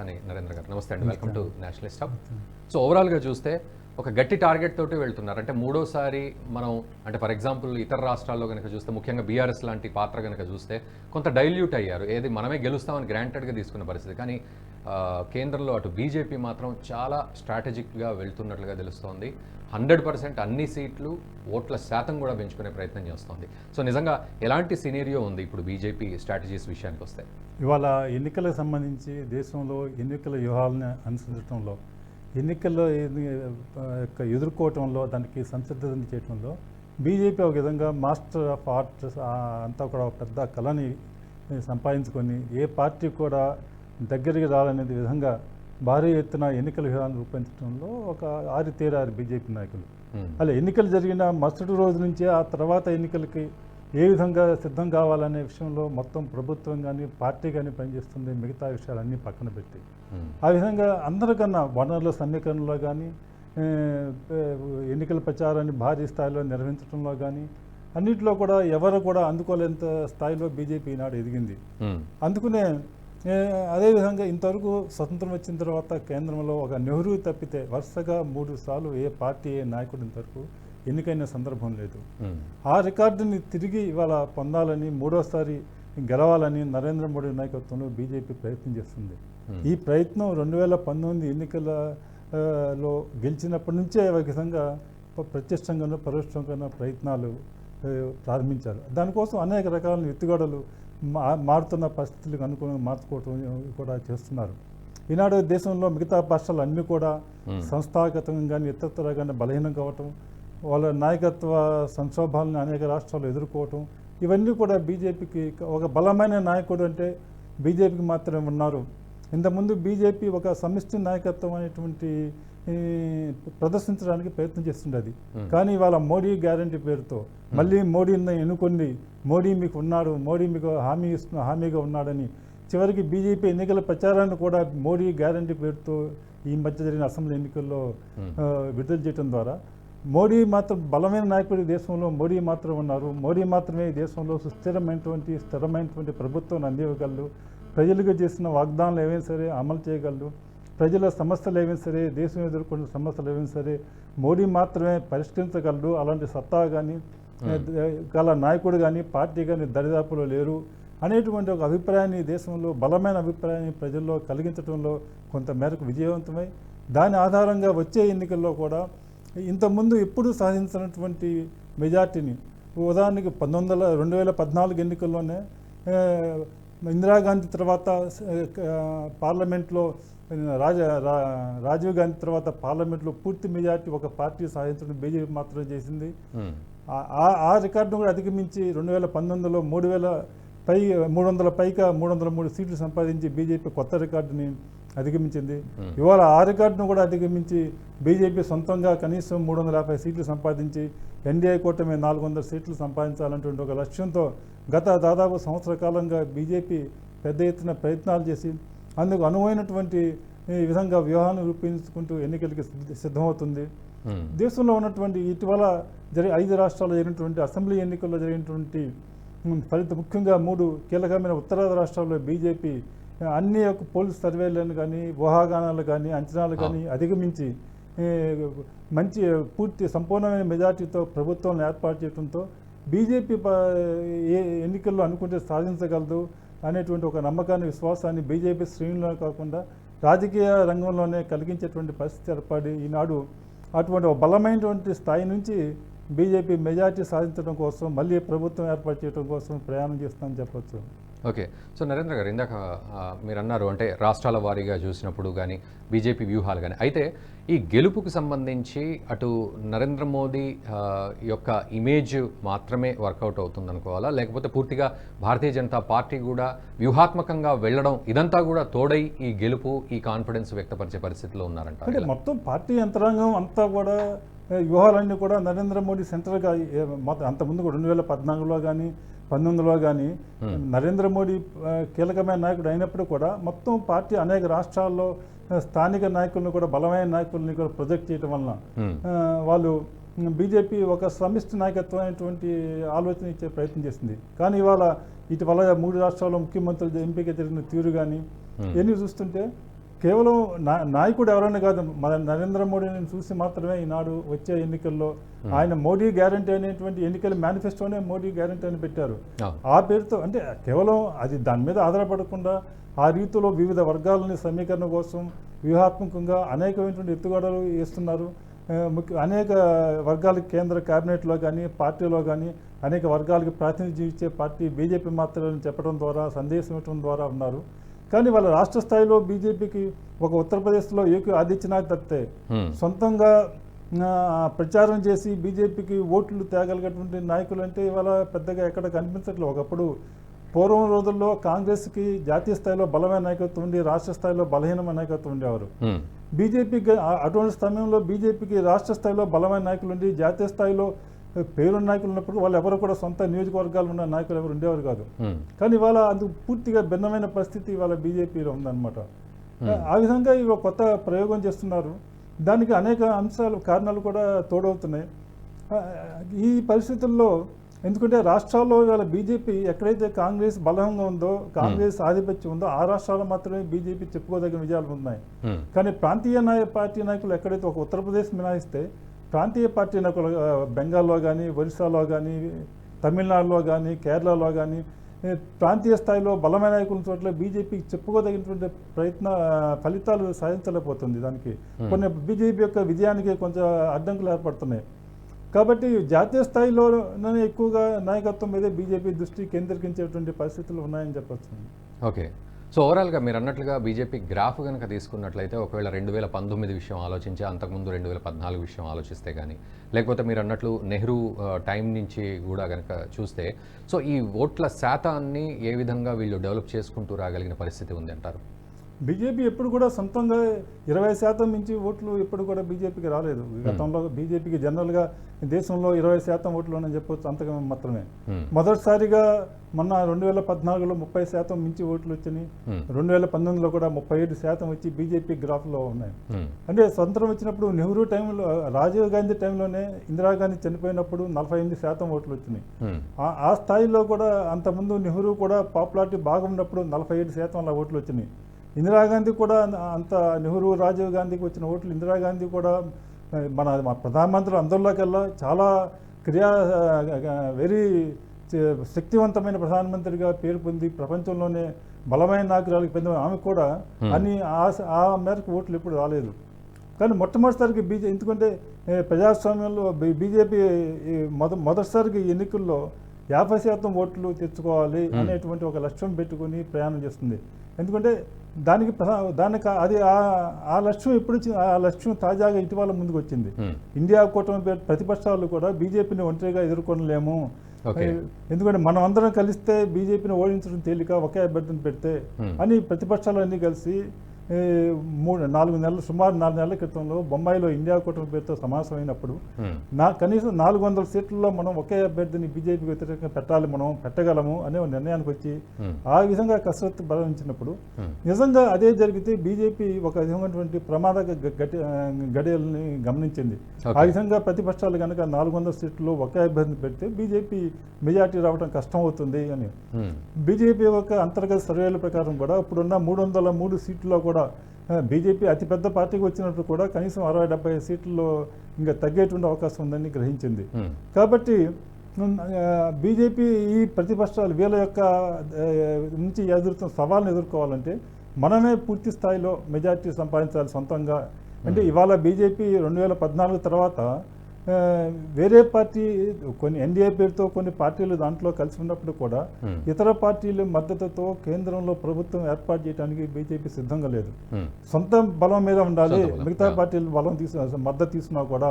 తలసాని నరేంద్ర గారు. నమస్తే అండి, welcome to Nationalist hub. So ఓవరాల్గా చూస్తే ఒక గట్టి టార్గెట్ తోటి వెళ్తున్నారు. అంటే మూడోసారి మనం అంటే ఫర్ ఎగ్జాంపుల్ ఇతర రాష్ట్రాల్లో కనుక చూస్తే, ముఖ్యంగా బీఆర్ఎస్ లాంటి పాత్ర కనుక చూస్తే కొంత డైల్యూట్ అయ్యారు. ఏది మనమే గెలుస్తామని గ్రాంటెడ్గా తీసుకున్న పరిస్థితి. కానీ కేంద్రంలో అటు బీజేపీ మాత్రం చాలా స్ట్రాటజిక్గా వెళ్తున్నట్లుగా తెలుస్తోంది. 100% అన్ని సీట్లు ఓట్ల శాతం కూడా పెంచుకునే ప్రయత్నం చేస్తోంది. సో నిజంగా ఎలాంటి సినేరియో ఉంది ఇప్పుడు బీజేపీ స్ట్రాటజీస్ విషయానికి వస్తే? ఇవాళ ఎన్నికలకు సంబంధించి దేశంలో ఎన్నికల వ్యూహాలను అనుసరించడంలో, ఎన్నికల్లో ఎదుర్కోవటంలో, దానికి సంసిద్ధత చేయటంలో బీజేపీ ఒక విధంగా మాస్టర్ ఆఫ్ ఆర్ట్ అంతా కూడా పెద్ద కళని సంపాదించుకొని ఏ పార్టీ కూడా దగ్గరికి రాలనేది విధంగా భారీ ఎత్తున ఎన్నికల వ్యూహాన్ని రూపొందించడంలో ఒక ఆరితేరారు బీజేపీ నాయకులు. అలా ఎన్నికలు జరిగిన మరుసటి రోజు నుంచే ఆ తర్వాత ఎన్నికలకి ఏ విధంగా సిద్ధం కావాలనే విషయంలో మొత్తం ప్రభుత్వం కానీ పార్టీ కానీ పనిచేస్తుంది. మిగతా విషయాలన్నీ పక్కన పెట్టి ఆ విధంగా అందరికన్నా వనరుల సమీకరణలో కానీ, ఎన్నికల ప్రచారాన్ని భారీ స్థాయిలో నిర్వహించడంలో కానీ, అన్నింటిలో కూడా ఎవరు కూడా అందుకోలేంత స్థాయిలో బీజేపీ ఈనాడు ఎదిగింది. అందుకనే అదేవిధంగా ఇంతవరకు స్వతంత్రం వచ్చిన తర్వాత కేంద్రంలో ఒక నెహ్రూ తప్పితే వరుసగా 3 సార్లు ఏ పార్టీ ఏ నాయకుడు ఇంతవరకు ఎన్నికైన సందర్భం లేదు. ఆ రికార్డుని తిరిగి ఇవాళ పొందాలని, మూడోసారి గెలవాలని నరేంద్ర మోడీ నాయకత్వంలో బీజేపీ ప్రయత్నం చేస్తుంది. ఈ ప్రయత్నం 2019 ఎన్నికలలో గెలిచినప్పటి నుంచే ఒక విధంగా ప్రత్యక్షంగానూ పరోక్షంగానూ ప్రయత్నాలు ప్రారంభించారు. దానికోసం అనేక రకాల ఎత్తుగడలు మారుతున్న పరిస్థితులకు అనుగుణంగా మార్చుకోవటం కూడా చేస్తున్నారు. ఈనాడు దేశంలో మిగతా భాషలు అన్నీ కూడా సంస్థాగతంగా కానీ ఇతరత్రా కానీ బలహీనం కావటం, వాళ్ళ నాయకత్వ సంక్షోభాలను అనేక రాష్ట్రాలు ఎదుర్కోవటం, ఇవన్నీ కూడా బీజేపీకి ఒక బలమైన నాయకుడు అంటే బీజేపీకి మాత్రమే ఉన్నారు. ఇంతకుముందు బీజేపీ ఒక సమిష్టి నాయకత్వం అనేటువంటి ప్రదర్శించడానికి ప్రయత్నం చేస్తుండేది. కానీ ఇవాళ మోడీ గ్యారంటీ పేరుతో మళ్ళీ మోడీని ఎన్నుకొని మోడీ మీకు ఉన్నాడు, మోడీ మీకు హామీగా ఉన్నాడని చివరికి బీజేపీ ఎన్నికల ప్రచారాన్ని కూడా మోడీ గ్యారంటీ పేరుతో ఈ మధ్య జరిగిన అసెంబ్లీ ఎన్నికల్లో విడుదల చేయడం ద్వారా మోడీ మాత్రం బలమైన నాయకుడి దేశంలో మోడీ మాత్రం ఉన్నారు, మోడీ మాత్రమే దేశంలో స్థిరమైనటువంటి ప్రభుత్వాన్ని అందివ్వగలరు, ప్రజలకు చేసిన వాగ్దానాలు ఏవైనా సరే అమలు చేయగలరు, ప్రజల సమస్యలు ఏవైనా సరే, దేశం ఎదుర్కొన్న సమస్యలు ఏవైనా సరే మోడీ మాత్రమే పరిష్కరించగలరు. అలాంటి సత్తా కానీ గల నాయకుడు కానీ పార్టీ కానీ దరిదాపులో లేరు అనేటువంటి ఒక అభిప్రాయాన్ని, దేశంలో బలమైన అభిప్రాయాన్ని ప్రజల్లో కలిగించడంలో కొంత మేరకు విజయవంతమై దాని ఆధారంగా వచ్చే ఎన్నికల్లో కూడా ఇంతకుముందు ఎప్పుడూ సాధించినటువంటి మెజార్టీని, ఉదాహరణకి 2014 ఎన్నికల్లోనే ఇందిరాగాంధీ తర్వాత పార్లమెంట్లో రాజీవ్ గాంధీ తర్వాత పార్లమెంట్లో పూర్తి మెజార్టీ ఒక పార్టీ సాధించడం బీజేపీ మాత్రమే చేసింది. ఆ రికార్డును కూడా అధిగమించి 2019లో 303 సీట్లు సంపాదించి బీజేపీ కొత్త రికార్డుని అధిగమించింది. ఇవాళ ఆ రికార్డును కూడా అధిగమించి బీజేపీ సొంతంగా కనీసం 350 సీట్లు సంపాదించి ఎన్డీఏ కూటమి 400 సీట్లు సంపాదించాలన్నటువంటి ఒక లక్ష్యంతో గత దాదాపు సంవత్సర కాలంగా బీజేపీ పెద్ద ఎత్తున ప్రయత్నాలు చేసి అందుకు అనువైనటువంటి విధంగా వ్యూహాన్ని రూపొందించుకుంటూ ఎన్నికలకి సిద్ధమవుతుంది. దేశంలో ఉన్నటువంటి ఇటీవల 5 రాష్ట్రాల్లో జరిగినటువంటి అసెంబ్లీ ఎన్నికల్లో జరిగినటువంటి ఫలితం, ముఖ్యంగా 3 కీలకమైన ఉత్తరాది రాష్ట్రాల్లో బీజేపీ అన్ని యొక్క పోలీస్ సర్వేలను కానీ, ఊహాగానాలు కానీ, అంచనాలు కానీ అధిగమించి మంచి పూర్తి సంపూర్ణమైన మెజార్టీతో ప్రభుత్వాలను ఏర్పాటు చేయడంతో బీజేపీ ఎన్నికల్లో అనుకుంటే సాధించగలదు అనేటువంటి ఒక నమ్మకాన్ని, విశ్వాసాన్ని బీజేపీ శ్రేణుల్లో కాకుండా రాజకీయ రంగంలోనే కలిగించేటువంటి పరిస్థితి ఏర్పడి ఈనాడు అటువంటి ఒక బలమైనటువంటి స్థాయి నుంచి బీజేపీ మెజార్టీ సాధించడం కోసం మళ్ళీ ప్రభుత్వం ఏర్పాటు చేయడం కోసం ప్రయాణం చేస్తుందని చెప్పొచ్చు. ఓకే. సో నరేంద్ర గారు, ఇందాక మీరు అన్నారు అంటే రాష్ట్రాల వారీగా చూసినప్పుడు కానీ బీజేపీ వ్యూహాలు కానీ, అయితే ఈ గెలుపుకు సంబంధించి అటు నరేంద్ర మోదీ యొక్క ఇమేజ్ మాత్రమే వర్కౌట్ అవుతుంది అనుకోవాలా, లేకపోతే పూర్తిగా భారతీయ జనతా పార్టీ కూడా వ్యూహాత్మకంగా వెళ్ళడం ఇదంతా కూడా తోడై ఈ గెలుపు, ఈ కాన్ఫిడెన్స్ వ్యక్తపరిచే పరిస్థితిలో ఉన్నారంట? అంటే మొత్తం పార్టీ యంత్రాంగం అంతా కూడా వ్యూహాలన్నీ కూడా నరేంద్ర మోడీ సెంట్రల్గా అంతకుముందు 2014లో కానీ 2019లో కానీ నరేంద్ర మోడీ కీలకమైన నాయకుడు అయినప్పుడు కూడా మొత్తం పార్టీ అనేక రాష్ట్రాల్లో స్థానిక నాయకులను కూడా బలమైన నాయకుల్ని కూడా ప్రొజెక్ట్ చేయడం వలన వాళ్ళు బీజేపీ ఒక సమిష్టి నాయకత్వమైనటువంటి ఆలోచన ఇచ్చే ప్రయత్నం చేసింది. కానీ ఇవాళ ఇటీవల 3 రాష్ట్రాల్లో ముఖ్యమంత్రులు ఎంపిక జరిగిన తీరు కానీ ఇవన్నీ చూస్తుంటే కేవలం నాయకుడు ఎవరైనా కాదు, మన నరేంద్ర మోడీని చూసి మాత్రమే ఈనాడు వచ్చే ఎన్నికల్లో ఆయన మోడీ గ్యారంటీ అనేటువంటి ఎన్నికల మేనిఫెస్టోనే మోడీ గ్యారంటీ అని పెట్టారు. ఆ పేరుతో అంటే కేవలం అది దాని మీద ఆధారపడకుండా ఆ రీతిలో వివిధ వర్గాలని సమీకరణ కోసం వ్యూహాత్మకంగా అనేకమైనటువంటి ఎత్తుగడలు వేస్తున్నారు. అనేక వర్గాలకి కేంద్ర క్యాబినెట్లో కానీ పార్టీలో కానీ అనేక వర్గాలకి ప్రాతినిధ్యం ఇచ్చే పార్టీ బీజేపీ మాత్రమే చెప్పడం ద్వారా, సందేశం ఇవ్వడం ద్వారా ఉన్నారు. కానీ వాళ్ళ రాష్ట్ర స్థాయిలో బీజేపీకి ఒక ఉత్తరప్రదేశ్లో యోగి ఆదిత్యనాథ్ తప్పితే సొంతంగా ప్రచారం చేసి బీజేపీకి ఓట్లు తేగలిగేటువంటి నాయకులు అంటే ఇవాళ పెద్దగా ఎక్కడ కనిపించట్లేదు. ఒకప్పుడు పూర్వం రోజుల్లో కాంగ్రెస్కి జాతీయ స్థాయిలో బలమైన నాయకత్వం ఉండి రాష్ట్ర స్థాయిలో బలహీనమైన నాయకత్వం ఉండేవారు. బీజేపీకి అటువంటి సమయంలో బీజేపీకి రాష్ట్ర స్థాయిలో బలమైన నాయకులు ఉండి జాతీయ స్థాయిలో పేరున్న నాయకులు ఉన్నప్పుడు వాళ్ళు ఎవరు కూడా సొంత నియోజకవర్గాలు ఉన్న నాయకులు ఎవరు ఉండేవారు కాదు. కానీ ఇవాళ అందుకు పూర్తిగా భిన్నమైన పరిస్థితి ఇవాళ బీజేపీలో ఉందన్నమాట. ఆ విధంగా ఇవాళ కొత్త ప్రయోగం చేస్తున్నారు. దానికి అనేక అంశాలు కారణాలు కూడా తోడవుతున్నాయి. ఈ పరిస్థితుల్లో ఎందుకంటే రాష్ట్రాల్లో ఇవాళ బీజేపీ ఎక్కడైతే కాంగ్రెస్ బలంగా ఉందో, కాంగ్రెస్ ఆధిపత్యం ఉందో ఆ రాష్ట్రాల్లో మాత్రమే బీజేపీ చెప్పుకోదగిన విజయాలు ఉన్నాయి. కానీ ప్రాంతీయ పార్టీ నాయకులు ఎక్కడైతే ఒక ఉత్తరప్రదేశ్ మినహాయిస్తే ప్రాంతీయ పార్టీ నాయకులు బెంగాల్లో కానీ, ఒరిస్సాలో కానీ, తమిళనాడులో కానీ, కేరళలో కానీ ప్రాంతీయ స్థాయిలో బలమైన నాయకుల చోట్ల బీజేపీకి చెప్పుకోదగినటువంటి ఫలితాలు సాధించలేకపోతుంది. దానికి కొన్ని బీజేపీ యొక్క విజయానికి కొంచెం అడ్డంకులు ఏర్పడుతున్నాయి. కాబట్టి జాతీయ స్థాయిలోనే ఎక్కువగా నాయకత్వం మీదే బీజేపీ దృష్టి కేంద్రీకరించేటువంటి పరిస్థితులు ఉన్నాయని చెప్పచ్చు. ఓకే. సో ఓవరాల్గా మీరు అన్నట్లుగా బీజేపీ గ్రాఫ్ కనుక తీసుకున్నట్లయితే ఒకవేళ 2019 విషయం ఆలోచించి అంతకుముందు 2014 విషయం ఆలోచిస్తే కానీ, లేకపోతే మీరు అన్నట్లు నెహ్రూ టైం నుంచి కూడా కనుక చూస్తే, సో ఈ ఓట్ల శాతాన్ని ఏ విధంగా వీళ్ళు డెవలప్ చేసుకుంటూ రాగలిగిన పరిస్థితి ఉంది అంటారు? బీజేపీ ఎప్పుడు కూడా సొంతంగా 20% మించి ఓట్లు ఎప్పుడు కూడా బీజేపీకి రాలేదు. గతంలో బీజేపీకి జనరల్గా దేశంలో 20% ఓట్లు అని చెప్పొచ్చు, అంతగా మాత్రమే. మొదటిసారిగా మొన్న 2014లో 30% మించి ఓట్లు వచ్చినాయి. 2019లో కూడా 37% వచ్చి బీజేపీ గ్రాఫ్లో ఉన్నాయి. అంటే స్వతంత్రం వచ్చినప్పుడు నెహ్రూ టైంలో, రాజీవ్ గాంధీ టైంలోనే ఇందిరాగాంధీ చనిపోయినప్పుడు 48% ఓట్లు వచ్చినాయి. ఆ స్థాయిలో కూడా అంతకుముందు నెహ్రూ కూడా పాపులారిటీ బాగున్నప్పుడు 47% అలా ఓట్లు వచ్చినాయి. ఇందిరాగాంధీ కూడా అంత నెహ్రూ, రాజీవ్ గాంధీకి వచ్చిన ఓట్లు, ఇందిరాగాంధీ కూడా మన ప్రధానమంత్రి అందరిలోకెల్లా చాలా వెరీ శక్తివంతమైన ప్రధానమంత్రిగా పేరు పొంది ప్రపంచంలోనే బలమైన నాయకురాలకు పొందిన ఆమె కూడా అని ఆ మేరకు ఓట్లు ఎప్పుడు రాలేదు. కానీ మొట్టమొదటిసారికి ఎందుకంటే ప్రజాస్వామ్యంలో బీజేపీ మొదటిసారికి ఎన్నికల్లో 50% ఓట్లు తెచ్చుకోవాలి అనేటువంటి ఒక లక్ష్యం పెట్టుకుని ప్రయాణం చేస్తుంది. ఎందుకంటే దానికి అది ఆ లక్ష్యం ఎప్పుడు ఆ లక్ష్యం తాజాగా ఇటీవల ముందుకు వచ్చింది. ఇండియా కూటమి ప్రతిపక్షాలు కూడా బీజేపీని ఒంటరిగా ఎదుర్కొనలేము, ఎందుకంటే మనం అందరం కలిస్తే బీజేపీని ఓడించడం తేలిక, ఒకే అభ్యర్థిని పెడితే అని ప్రతిపక్షాలు అన్నీ కలిసి సుమారు 4 నెలల క్రితంలో బొంబాయిలో ఇండియా కూటమి పేరుతో సమావేశం అయినప్పుడు కనీసం 400 సీట్లలో మనం ఒకే అభ్యర్థిని బీజేపీకి వ్యతిరేకంగా పెట్టాలి, మనం పెట్టగలము అనే నిర్ణయానికి వచ్చి ఆ విధంగా కసరత్తు బలవించినప్పుడు నిజంగా అదే జరిగితే బీజేపీ ఒక విధమైనటువంటి ప్రమాద గడియల్ని గమనించింది. ఆ విధంగా ప్రతిపక్షాలు కనుక 400 సీట్లు ఒకే అభ్యర్థిని పెడితే బీజేపీ మెజార్టీ రావడం కష్టం అవుతుంది అని బీజేపీ యొక్క అంతర్గత సర్వేల ప్రకారం కూడా ఇప్పుడున్న 303 సీట్లలో కూడా బీజేపీ అతిపెద్ద పార్టీకి వచ్చినప్పుడు కూడా కనీసం 60-70 సీట్లలో ఇంకా తగ్గేటువంటి అవకాశం ఉందని గ్రహించింది. కాబట్టి బీజేపీ ఈ ప్రతిపక్షాలు వీళ్ళ యొక్క నుంచి ఎదుర్కొన్న సవాళ్ళను ఎదుర్కోవాలంటే మనమే పూర్తి స్థాయిలో మెజార్టీ సంపాదించాలి సొంతంగా. అంటే ఇవాళ బీజేపీ 2014 తర్వాత వేరే పార్టీ కొన్ని ఎన్డీఏ పేరుతో కొన్ని పార్టీలు దాంట్లో కలిసి ఉన్నప్పుడు కూడా ఇతర పార్టీల మద్దతుతో కేంద్రంలో ప్రభుత్వం ఏర్పాటు చేయడానికి బీజేపీ సిద్ధంగా లేదు. సొంత బలం మీద ఉండాలి, మిగతా పార్టీలు మద్దతు తీసుకున్నా కూడా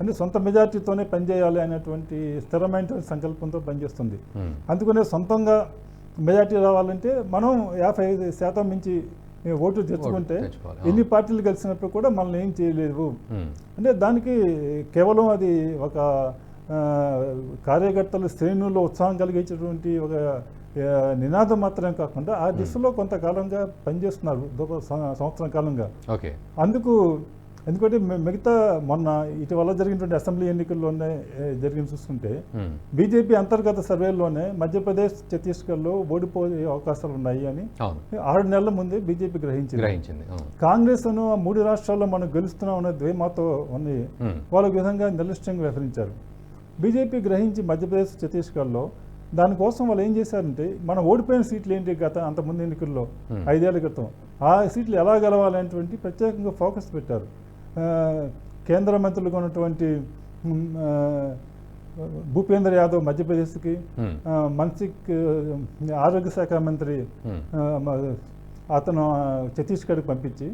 అంటే సొంత మెజార్టీతోనే పనిచేయాలి అనేటువంటి స్థిరమైన సంకల్పంతో పనిచేస్తుంది. అందుకనే సొంతంగా మెజార్టీ రావాలంటే మనం 55% మించి ఓటు తెచ్చుకుంటే ఎన్ని పార్టీలు కలిసినప్పుడు కూడా మనల్ని ఏం చేయలేవు. అంటే దానికి కేవలం అది ఒక కార్యకర్తల శ్రేణుల్లో ఉత్సాహం కలిగించేటువంటి ఒక నినాదం మాత్రమే కాకుండా ఆ దిశలో కొంతకాలంగా పనిచేస్తున్నారు, సంవత్సరం కాలంగా. అందుకు ఎందుకంటే మిగతా మొన్న ఇటీవల జరిగినటువంటి అసెంబ్లీ ఎన్నికల్లోనే జరిగిన చూసుకుంటే బీజేపీ అంతర్గత సర్వేల్లోనే మధ్యప్రదేశ్ ఛత్తీస్గఢ్లో ఓడిపోయే అవకాశాలు ఉన్నాయి అని 6 నెలల ముందే బీజేపీ గ్రహించింది. కాంగ్రెస్ ఆ 3 రాష్ట్రాల్లో మనం గెలుస్తున్నాం అనే ధీమాతో ఉంది. వాళ్ళ విధంగా నిర్లక్ష్యంగా వ్యవహరించారు. బీజేపీ గ్రహించి మధ్యప్రదేశ్ ఛత్తీస్గఢ్లో దానికోసం వాళ్ళు ఏం చేశారంటే మనం ఓడిపోయిన సీట్లు ఏంటి అంతకుముందు ఎన్నికల్లో 5 ఏళ్ల క్రితం ఆ సీట్లు ఎలా గెలవాలనేటువంటి ప్రత్యేకంగా ఫోకస్ పెట్టారు. కేంద్ర మంత్రులుగా ఉన్నటువంటి భూపేంద్ర యాదవ్ మధ్యప్రదేశ్కి, మన్సిక్ ఆరోగ్య శాఖ మంత్రి అతను ఛత్తీస్గఢ్కి పంపించి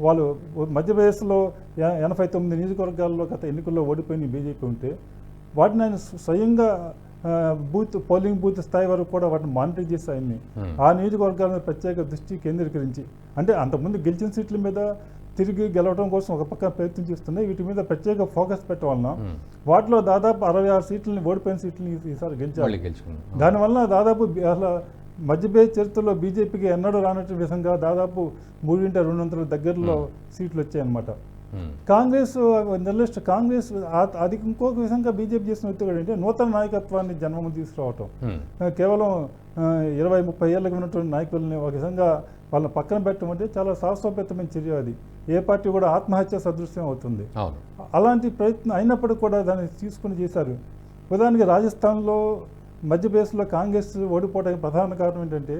వాళ్ళు మధ్యప్రదేశ్లో 89 నియోజకవర్గాల్లో గత ఎన్నికల్లో ఓడిపోయిన బీజేపీ ఉంటే వాటిని ఆయన స్వయంగా పోలింగ్ బూత్ స్థాయి వరకు కూడా వాటిని మానిటర్ చేసి ఆయన్ని ఆ నియోజకవర్గాల మీద ప్రత్యేక దృష్టి కేంద్రీకరించి, అంటే అంతకుముందు గెలిచిన సీట్ల మీద తిరిగి గెలవడం కోసం ఒక పక్క ప్రయత్నం చేస్తున్నాయి. వీటి మీద ప్రత్యేక ఫోకస్ పెట్టవలన వాటిలో దాదాపు 66 సీట్లని ఓడిపోయిన సీట్లని ఈసారి గెలిచారు. దానివల్ల దాదాపు అసలు మధ్యప్రదేశ్ చరిత్రలో బీజేపీకి ఎన్నడూ రానటువంటి విధంగా దాదాపు 3/200 దగ్గరలో సీట్లు వచ్చాయన్నమాట. కాంగ్రెస్ కాంగ్రెస్ అది ఇంకొక విధంగా బీజేపీ చేసిన ఎత్తుగడ అంటే నూతన నాయకత్వాన్ని జన్మము తీసుకురావటం. కేవలం 20-30 ఏళ్ళకి ఉన్నటువంటి నాయకుల్ని ఒక విధంగా వాళ్ళని పక్కన పెట్టడం అంటే చాలా సాహసోపేతమైన చర్య. అది ఏ పార్టీ కూడా ఆత్మహత్య సదృశ్యం అవుతుంది. అలాంటి ప్రయత్నం అయినప్పటికీ కూడా దాన్ని తీసుకుని చేశారు. ఉదాహరణకి రాజస్థాన్లో మధ్యప్రదేశ్లో కాంగ్రెస్ ఓడిపోవడానికి ప్రధాన కారణం ఏంటంటే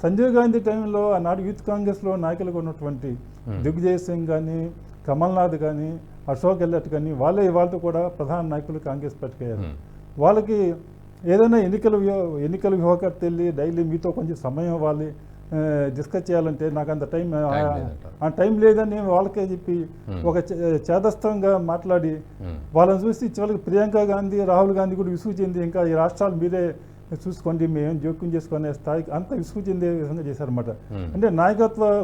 సంజయ్ గాంధీ టైంలో ఆనాడు యూత్ కాంగ్రెస్లో నాయకులుగా ఉన్నటువంటి దిగ్విజయ్ సింగ్ కానీ, కమల్నాథ్ కానీ, అశోక్ గెహ్లోట్ కానీ వాళ్ళే ఇవాళ కూడా ప్రధాన నాయకులు కాంగ్రెస్ పట్టుకయ్యారు. వాళ్ళకి ఏదైనా ఎన్నికల వ్యూహకర్త వెళ్ళి డైలీ మీతో కొంచెం సమయం ఇవ్వాలి, డిస్కస్ చేయాలంటే నాకు అంత టైం లేదని వాళ్ళకే చెప్పి ఒక చేదస్థంగా మాట్లాడి వాళ్ళని చూసి చివరికి ప్రియాంక గాంధీ, రాహుల్ గాంధీ కూడా విసుగు చెంది ఇంకా ఈ రాష్ట్రాలు మీరే చూసుకోండి మేము జోక్యం చేసుకునే స్థాయికి అంత విసుగు చెందే విధంగా చేశారన్నమాట. అంటే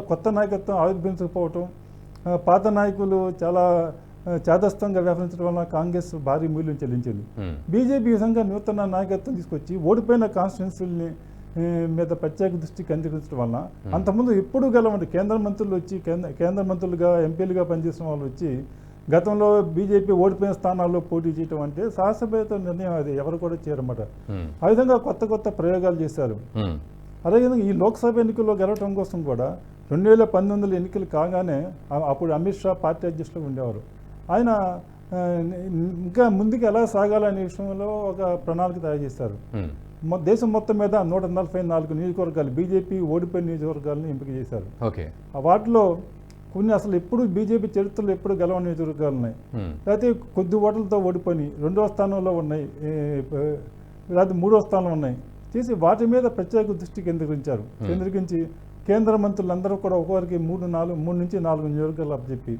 కొత్త నాయకత్వం ఆవిర్భవించకపోవటం, పాత నాయకులు చాలా చేదస్థంగా వ్యవహరించడం వల్ల కాంగ్రెస్ భారీ మూల్యం చెల్లించింది. బీజేపీ విధంగా నూతన నాయకత్వం తీసుకొచ్చి ఓడిపోయిన కాన్స్టిట్యున్సీలని మీద ప్రత్యేక దృష్టి కేంద్రీకరించడం వలన అంతకుముందు ఎప్పుడు గెలవండి కేంద్ర మంత్రులు వచ్చి కేంద్ర మంత్రులుగా ఎంపీలుగా పనిచేసిన వాళ్ళు వచ్చి గతంలో బీజేపీ ఓడిపోయిన స్థానాల్లో పోటీ చేయడం అంటే సాహసపేత నిర్ణయం. అది ఎవరు కూడా చేయరన్నమాట. ఆ విధంగా కొత్త ప్రయోగాలు చేశారు. అదేవిధంగా ఈ లోక్సభ ఎన్నికల్లో గెలవడం కోసం కూడా 2019 ఎన్నికలు కాగానే అప్పుడు అమిత్ షా పార్టీ అధ్యక్షులుగా ఉండేవారు. ఆయన ఇంకా ముందుకు ఎలా సాగాలనే విషయంలో ఒక ప్రణాళిక తయారు చేశారు. దేశం మొత్తం మీద 144 నియోజకవర్గాలు బీజేపీ ఓడిపోయిన నియోజకవర్గాలను ఎంపిక చేశారు. వాటిలో కొన్ని అసలు ఎప్పుడు బీజేపీ చరిత్రలో ఎప్పుడు గెలవని నియోజకవర్గాలు ఉన్నాయి, లేకపోతే కొద్ది ఓట్లతో ఓడిపోయి 2వ స్థానంలో ఉన్నాయి, లేకపోతే 3వ స్థానంలో ఉన్నాయి చేసి వాటి మీద ప్రత్యేక దృష్టి కేంద్రీకరించి కేంద్ర మంత్రులందరూ కూడా ఒక్కొక్కరికి 3 నుంచి 4 నియోజకవర్గాలు అప్పచెప్పి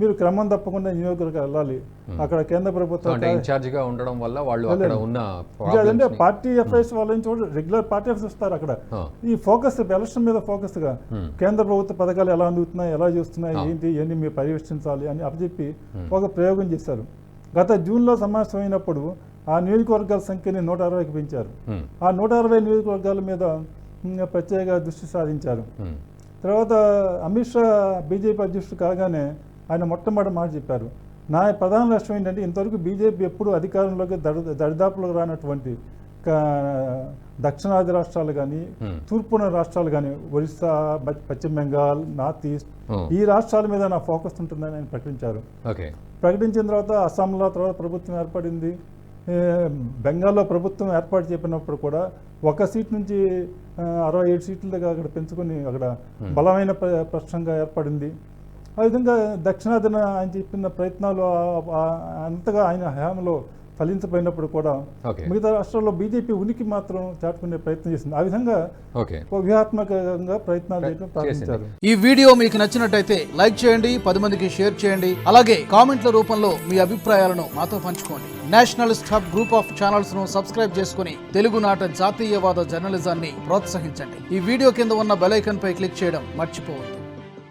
మీరు క్రమం తప్పకుండా నియోజకవర్గాలు వెళ్ళాలి. అక్కడ కేంద్ర ప్రభుత్వం ఇన్ఛార్జిగా ఉండడం వల్ల వాళ్ళు అక్కడ ఉన్న అదంటే పార్టీ అఫైర్స్ వాళ్ళని చూడ రెగ్యులర్ పార్టీ అఫైర్స్ వస్తారు. అక్కడ ఈ ఫోకస్ ఎలక్షన్ మీద ఫోకస్ గా కేంద్ర ప్రభుత్వ పథకాలు ఎలా అందుతున్నాయి, ఎలా చేస్తున్నాయి, ఏంటి మీరు పర్యవేక్షించాలి అని అప్పచెప్పి ఒక ప్రయోగం చేశారు. గత జూన్లో సమావేశం అయినప్పుడు ఆ నియోజకవర్గాల సంఖ్యని 160కి పెంచారు. ఆ 160 నియోజకవర్గాల మీద ప్రత్యేక దృష్టి సాధించారు. తర్వాత అమిత్ షా బీజేపీ అధ్యక్షుడు కాగానే ఆయన మొట్టమొదటి మాట చెప్పారు, నా ప్రధాన లక్ష్యం ఏంటంటే ఇంతవరకు బీజేపీ ఎప్పుడు అధికారంలోకి దరిదాపులకు రానటువంటి దక్షిణాది రాష్ట్రాలు కానీ, తూర్పున రాష్ట్రాలు కానీ, ఒరిస్సా, పశ్చిమ బెంగాల్, నార్త్ ఈస్ట్ ఈ రాష్ట్రాల మీద నా ఫోకస్ ఉంటుందని ఆయన ప్రకటించారు. ప్రకటించిన తర్వాత అస్సాంలో తర్వాత ప్రభుత్వం ఏర్పడింది. బెంగాల్లో ప్రభుత్వం ఏర్పాటు చెప్పినప్పుడు కూడా 1 సీట్ నుంచి 67 సీట్ల దగ్గర అక్కడ పెంచుకొని అక్కడ బలమైన పక్షంగా ఏర్పడింది. ఆ విధంగా దక్షిణాదిన ఆయన చెప్పిన ప్రయత్నాలు అంతగా ఆయన హయాంలో ఫలించపోయినప్పుడు కూడా మిగతా రాష్ట్రాల్లో బీజేపీ ఉనికి మాత్రం చాటుకునే ప్రయత్నం చేసింది. ఆ విధంగా వ్యూహాత్మకంగా ప్రయత్నాలు చేయడం ప్రారంభించారు. ఈ వీడియో మీకు నచ్చినట్టయితే లైక్ చేయండి, 10 మందికి షేర్ చేయండి. అలాగే కామెంట్ల రూపంలో మీ అభిప్రాయాలను మాతో పంచుకోండి. Nationalist hub group of channels ను సబ్స్క్రైబ్ చేసుకుని తెలుగునాట జాతీయవాద జర్నలిజాన్ని ప్రోత్సహించండి. ఈ వీడియో కింద ఉన్న బెల్ ఐకాన్ పై క్లిక్ చేయడం మర్చిపోవద్దు.